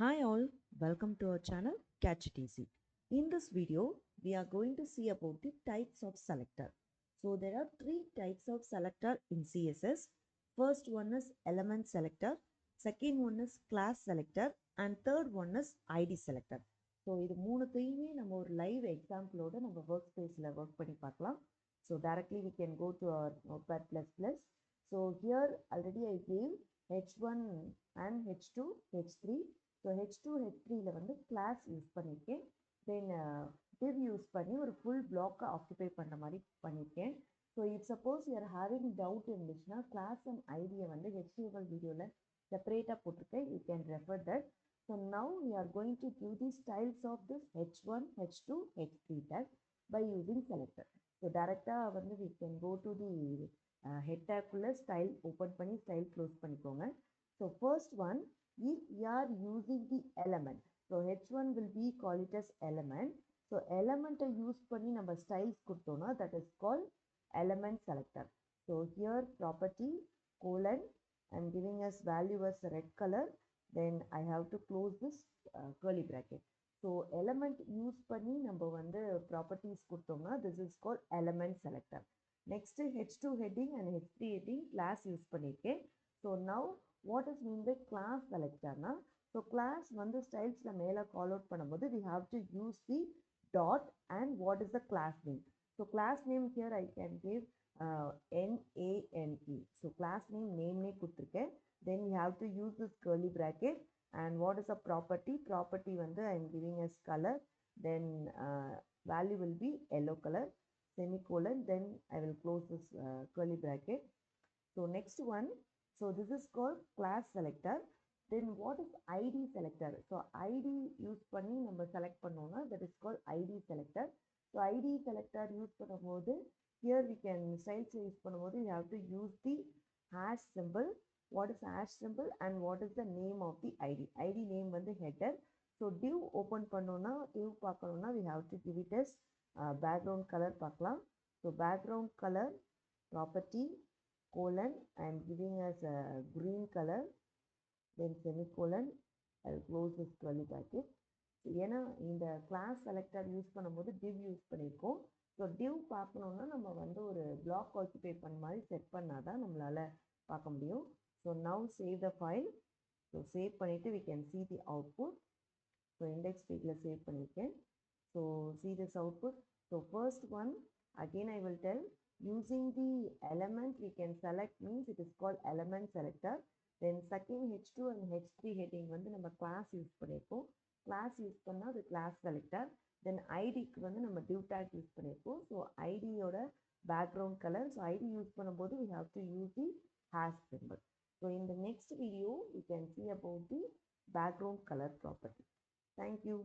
Hi all, welcome to our channel Catch It Easy. In this video, we are going to see about the types of selector. So there are three types of selector in CSS. First one is element selector, second one is class selector, and third one is ID selector. So இது மூணுத்தையுமே நம்ம ஒரு live example-ஓட நம்ம workspace-ல work பண்ணி பார்க்கலாம். So directly we can go to our notepad++. So here already I gave H1 and H2, H3. So H2 H3ல வந்து class use பண்ணியிருக்கேன். தென் div use பண்ணி ஒரு ஃபுல் பிளாக்கை ஆக்குபை பண்ணுற மாதிரி பண்ணியிருக்கேன். So it suppose you're having doubt இருந்துச்சுன்னா class and ஐடியை வந்து HTML வீடியோவில் செப்பரேட்டாக போட்டிருக்கேன். You can refer that. So now we are going to give the styles of this H1, H2, H3 tag by using selector. So டேரெக்டாக வந்து we can go to the head டேக்குள்ளே style open பண்ணி style close பண்ணிக்கோங்க. So first one, if we are using the element, so h1 will be call it as element. So element use பண்ணி நம்ம styles கொடுத்தோம்னா that is called element selector. So here property colon, I'm giving us value as red color, then I have to close this curly bracket. So element use பண்ணி நம்ம வந்து properties கொடுத்தோம்னா this is called element selector. Next h2 heading and h3 heading class use பண்ணிருக்கேன். So now what is mean by class selector na? So class வந்து ஸ்டைல்ஸ்ல மேலே call out பண்ணும்போது we have to use the dot and what is the class name. So class name here I can give NAME. So class name name கொடுத்திருக்கேன். Then we have to use this curly bracket and what is a property. Property வந்து I am giving as color. Then value will be yellow color semicolon. Then I will close this curly bracket. So next one. So this is called class selector. Then what is ID selector? So ID use பண்ணி நம்ம select பண்ணோம்னா that is called ID selector. So ID selector use பண்ணும்போது here we can styles use பண்ணும்போது you have to use the hash symbol. What is hash symbol and what is the name of the ID? ID name வந்து header. So div open பண்ணோம்னா div பார்க்கணும்னா we have to give it as background color பார்க்கலாம். So background color property colon, I am giving as a green color, then semicolon, I will close this curly bracket. ஏன்னா இந்த class selector use பண்ணும்போது div use பண்ணியிருக்கோம். So div பார்க்கணுன்னா நம்ம வந்து ஒரு black occupy பண்ண மாதிரி செட் பண்ணால் தான் நம்மளால் பார்க்க முடியும். So now save the file. So save பண்ணிவிட்டு we can see the output. So index பேஜில் சேவ் பண்ணியிருக்கேன். So see this output. So first one, again I will tell, using the element we can select means it is called element selector. Then second H2 and H3 heading வந்து நம்ம class use பண்ணியிருக்கோம். class use பண்ணால் அது class selector. Then ஐடிக்கு வந்து நம்ம div tag use பண்ணியிருக்கோம். So ஐடியோட background color. So ID use பண்ணும்போது we have to use the hash symbol. So in the next video you can see about the background color property. Thank you.